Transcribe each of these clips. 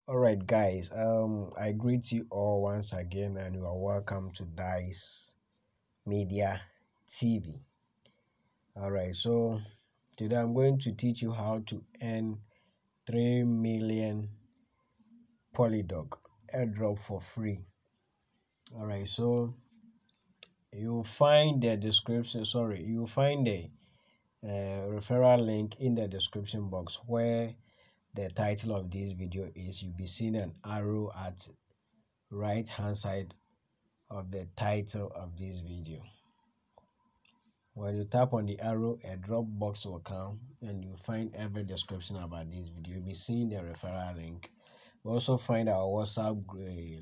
All right, guys. I greet you all once again, and you are welcome to Dice Media TV. All right, so today I'm going to teach you how to earn 3 million Polydoge Airdrop for free. All right, so you'll find the description. Sorry, you'll find the referral link in the description box where the title of this video is. You'll be seeing an arrow at right hand side of the title of this video. When you tap on the arrow, a drop box will come and you find every description about this video. You'll be seeing the referral link. You also find our WhatsApp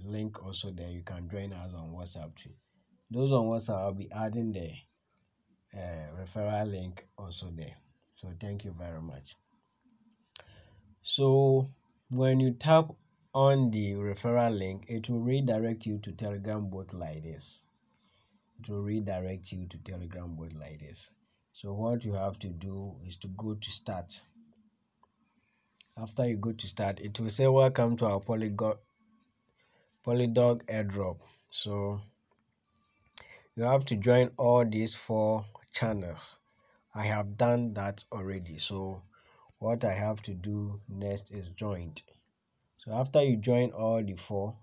link also there. You can join us on WhatsApp too. Those on WhatsApp, I'll be adding the referral link also there. So thank you very much. So when you tap on the referral link, it will redirect you to Telegram bot like this. It will redirect you to Telegram bot like this. So what you have to do is to go to start. After you go to start, it will say welcome to our Polydoge Airdrop. So you have to join all these 4 channels. I have done that already. So what I have to do next is join. So after you join all the 4,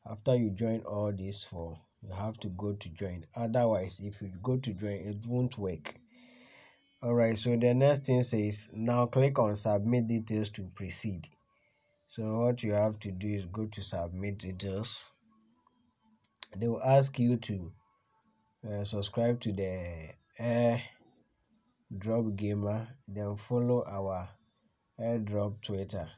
after you join all these 4, you have to go to join. Otherwise, if you go to join, it won't work. Alright, so the next thing says now click on submit details to proceed. So what you have to do is go to submit details. They will ask you to subscribe to the AirDrop Gamer, then follow our AirDrop Twitter,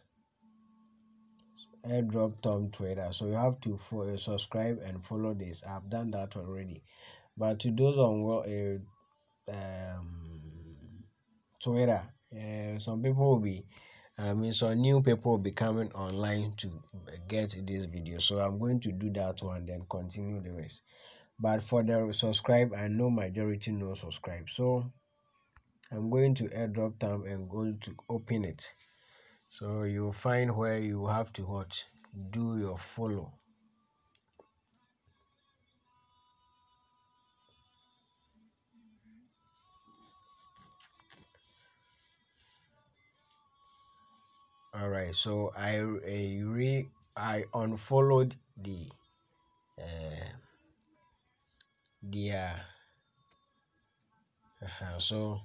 AirDrop Tom Twitter. So you have to subscribe and follow this. I've done that already. But to those on Twitter, some people will be some new people will be coming online to get this video, so I'm going to do that one then continue the rest. But for the subscribe, I know majority no subscribe, so I'm going to AirDrop tab and going to open it. So you'll find where you have to do your follow. All right, so I unfollowed the so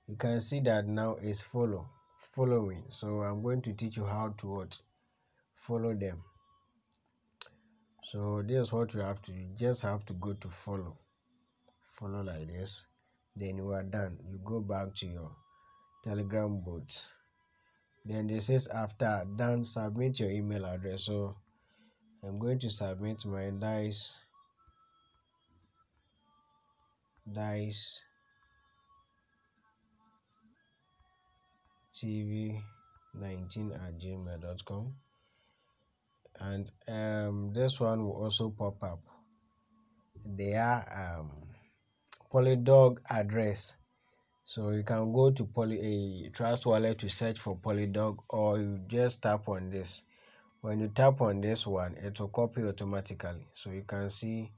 you can see that now is following. So I'm going to teach you how to follow them. So this is what you have to do. You just have to go to follow like this, then you are done. You go back to your Telegram bot. Then this says after done, submit your email address. So I'm going to submit my dice tv19@gmail.com, and this one will also pop up. They are Polydoge address. So you can go to a Trust Wallet to search for Polydoge, or you just tap on this. When you tap on this one, it will copy automatically. So you can see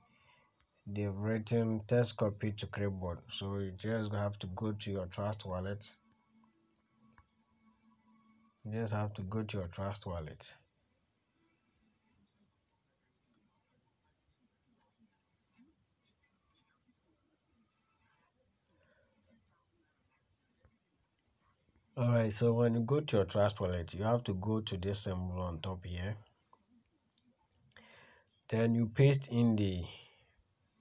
they've written test copy to clipboard. So you just have to go to your Trust Wallet. You just have to go to your Trust Wallet. Alright, so when you go to your Trust Wallet, you have to go to this symbol on top here. Then you paste in the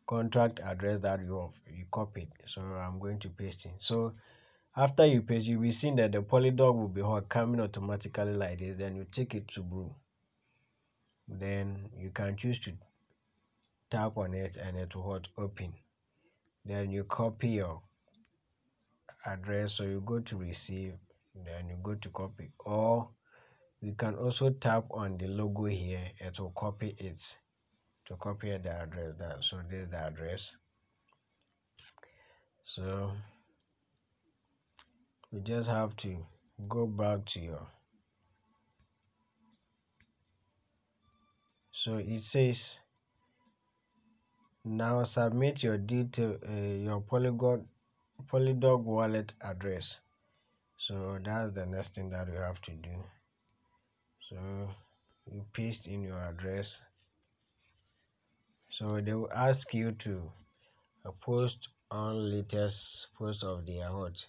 contract address that you copied. So I'm going to paste in. So after you paste, you'll be seeing that the Polydoge will be coming automatically like this. Then you take it to brew. Then you can choose to tap on it and it will open. Then you copy your address. So you go to receive, then you go to copy, or you can also tap on the logo here. It will copy it to copy the address. So this is the address. So you just have to go back to your So it says now submit your detail, your Polydoge wallet address. So that's the next thing that you have to do. So you paste in your address. So they will ask you to post on latest post of their what,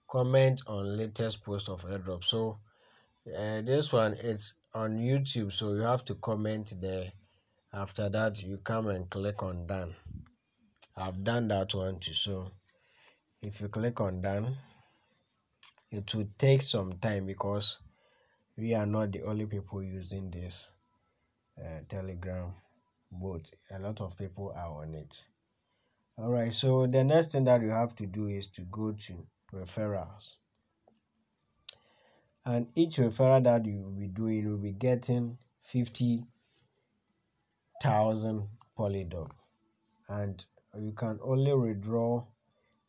comment on latest post of airdrop. So this one, it's on YouTube, so you have to comment there. After that, you come and click on done. I've done that one too. So if you click on done, it will take some time because we are not the only people using this Telegram bot. A lot of people are on it. All right, so the next thing that you have to do is to go to referrals, and each referral that you will be doing, you will be getting 50,000 Polydoge, and you can only withdraw,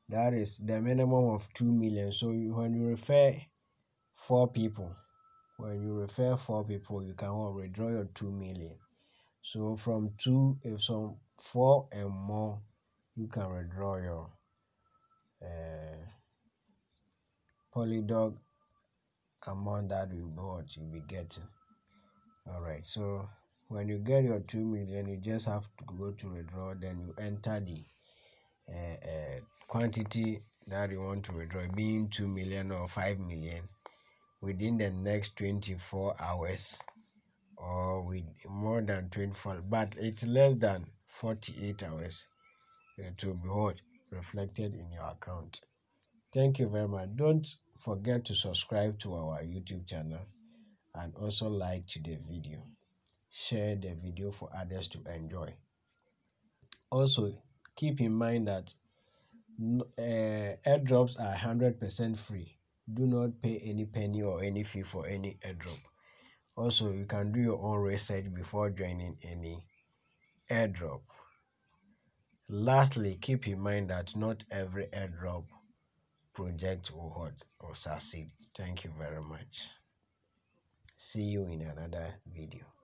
that is the minimum of 2 million. So when you refer 4 people, you can withdraw your 2 million. So from 2, if some 4 and more, you can withdraw your Polydoge amount that you'll be getting. All right, so when you get your 2 million, you just have to go to withdraw, then you enter the quantity that you want to withdraw, being 2 million or 5 million, within the next 24 hours, or with more than 24, but it's less than 48 hours, it will be reflected in your account. Thank you very much. Don't forget to subscribe to our YouTube channel, and also like to the video. Share the video for others to enjoy. Also, keep in mind that airdrops are 100% free. Do not pay any penny or any fee for any airdrop. Also, you can do your own research before joining any airdrop. Lastly, keep in mind that not every airdrop project will succeed. Thank you very much. See you in another video.